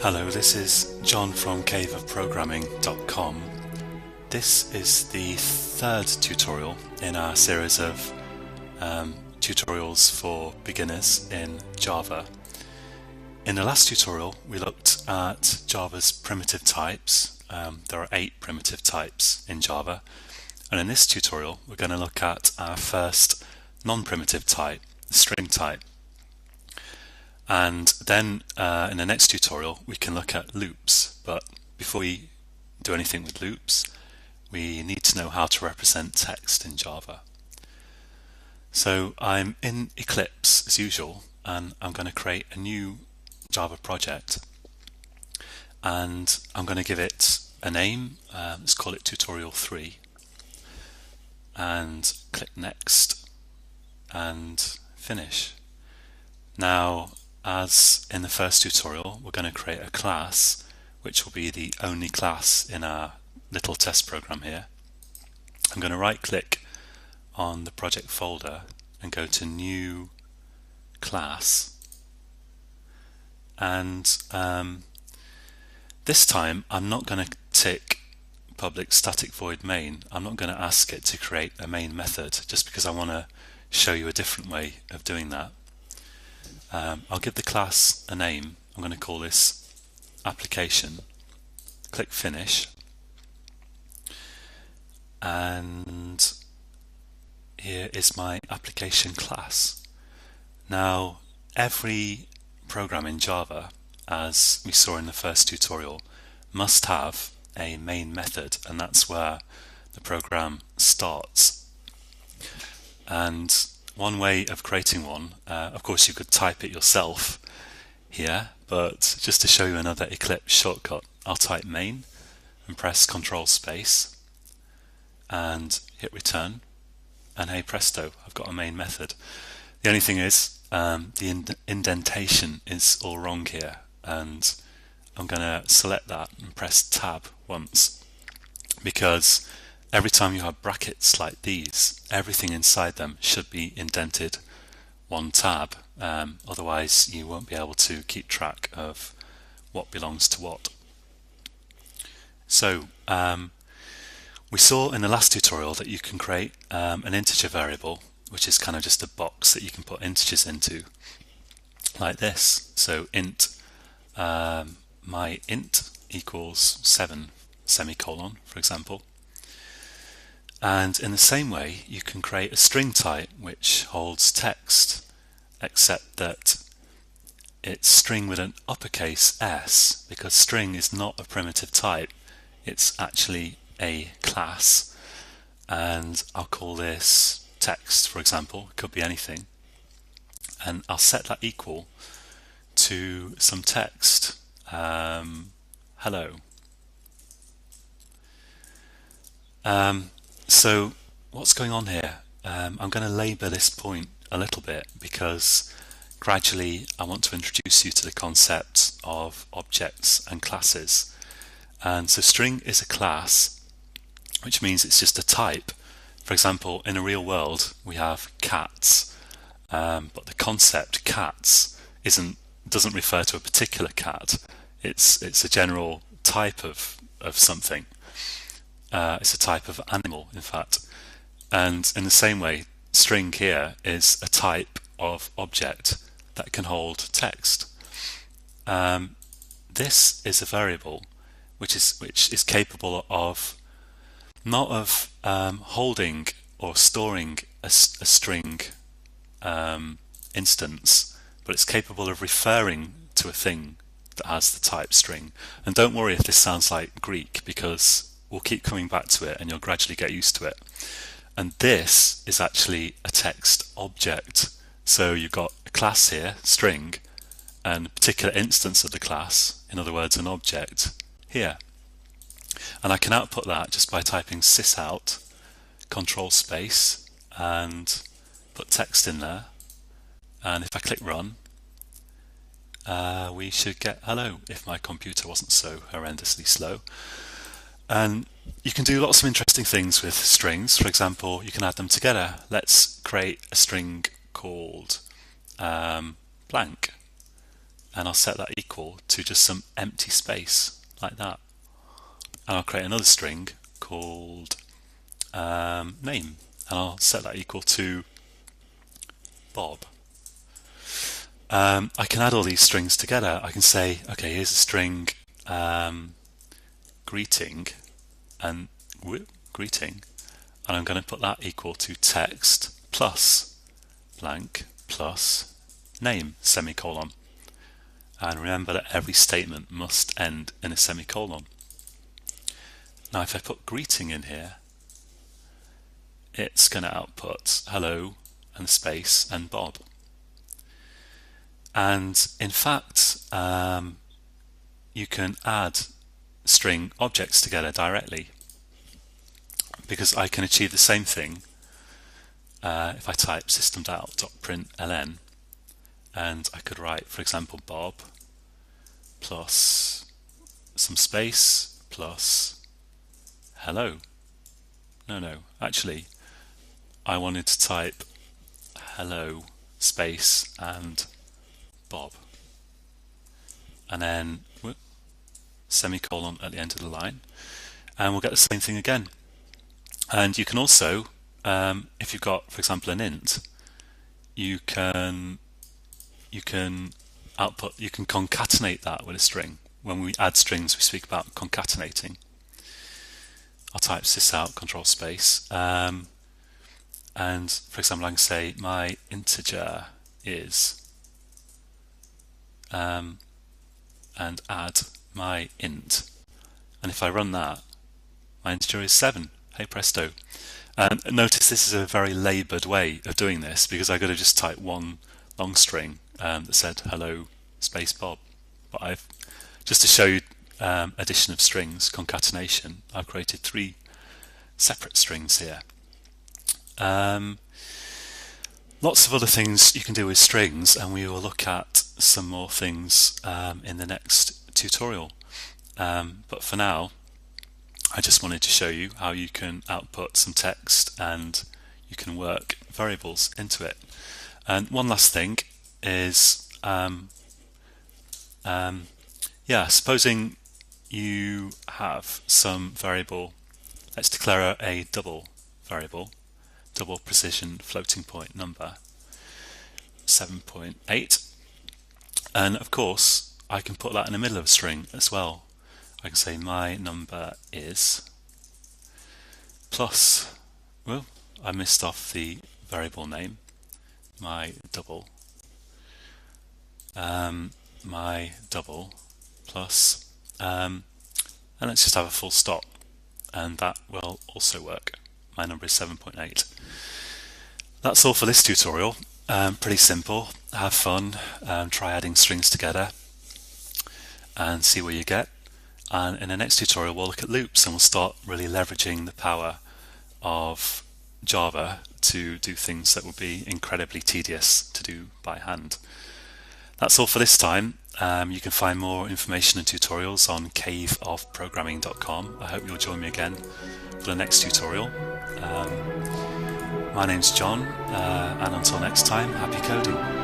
Hello, this is John from caveofprogramming.com. This is the third tutorial in our series of tutorials for beginners in Java. In the last tutorial we looked at Java's primitive types. There are 8 primitive types in Java, and in this tutorial we're going to look at our first non-primitive type, the string type. And then in the next tutorial we can look at loops, but before we do anything with loops we need to know how to represent text in Java. So I'm in Eclipse as usual, and I'm going to create a new Java project, and I'm going to give it a name. Let's call it tutorial 3, and click next and finish. Now, as in the first tutorial, we're going to create a class which will be the only class in our little test program here. I'm going to right click on the project folder and go to new class, and this time I'm not going to tick public static void main. I'm not going to ask it to create a main method, just because I want to show you a different way of doing that. I'll give the class a name. I'm going to call this application. Click finish, and here is my application class. Now, every program in Java, as we saw in the first tutorial, must have a main method, and that's where the program starts. And one way of creating one, of course you could type it yourself here, but just to show you another Eclipse shortcut, I'll type main and press Control space and hit return, and hey presto, I've got a main method. The only thing is the indentation is all wrong here, and I'm going to select that and press tab once, because every time you have brackets like these, everything inside them should be indented one tab, otherwise you won't be able to keep track of what belongs to what. So we saw in the last tutorial that you can create an integer variable, which is kind of just a box that you can put integers into, like this. So int my int equals 7 semicolon, for example. And in the same way you can create a string type which holds text, except that it's string with an uppercase S, because string is not a primitive type, it's actually a class. And I'll call this text, for example. It could be anything, and I'll set that equal to some text. Hello. So what's going on here? I'm going to labour this point a little bit, because gradually I want to introduce you to the concept of objects and classes. And so string is a class, which means it's just a type. For example, in a real world we have cats, but the concept cats doesn't refer to a particular cat. It's a general type of something. It's a type of animal, in fact. And in the same way, string here is a type of object that can hold text. This is a variable which is capable of not of holding or storing a string instance, but it's capable of referring to a thing that has the type string. And don't worry if this sounds like Greek, because we'll keep coming back to it and you'll gradually get used to it. And this is actually a text object. So you've got a class here, string, and a particular instance of the class, in other words an object, here. And I can output that just by typing sysout, control space, and put text in there. And if I click run, we should get hello, if my computer wasn't so horrendously slow. And you can do lots of interesting things with strings. For example, you can add them together. Let's create a string called blank, and I'll set that equal to just some empty space like that. And I'll create another string called name, and I'll set that equal to Bob. I can add all these strings together. I can say, okay, here's a string greeting, and greeting, and I'm going to put that equal to text plus blank plus name semicolon. And remember that every statement must end in a semicolon. Now if I put greeting in here, it's going to output hello and space and Bob. And in fact, you can add string objects together directly, because I can achieve the same thing if I type system.out.println, and I could write, for example, Bob plus some space plus hello. No, actually I wanted to type hello space and Bob, and then semicolon at the end of the line, and we'll get the same thing again. And you can also, if you've got, for example, an int, you can concatenate that with a string. When we add strings, we speak about concatenating. I'll type sysout control space, and for example, I can say my integer is, and add my int, and if I run that, my integer is 7. Hey presto. And notice this is a very laboured way of doing this, because I could have just typed one long string that said hello space Bob, but I've, just to show you addition of strings, concatenation, I've created 3 separate strings here. Lots of other things you can do with strings, and we will look at some more things in the next tutorial. But for now, I just wanted to show you how you can output some text and you can work variables into it. And one last thing is, supposing you have some variable, let's declare a double variable, double precision floating point number, 7.8, and of course I can put that in the middle of a string as well. I can say my number is plus, well, I missed off the variable name, my double plus, and let's just have a full stop, and that will also work. My number is 7.8. That's all for this tutorial. Pretty simple. Have fun, try adding strings together and see where you get. And in the next tutorial we'll look at loops, and we'll start really leveraging the power of Java to do things that would be incredibly tedious to do by hand. That's all for this time. You can find more information and tutorials on caveofprogramming.com. I hope you'll join me again for the next tutorial. My name's John, and until next time, happy coding.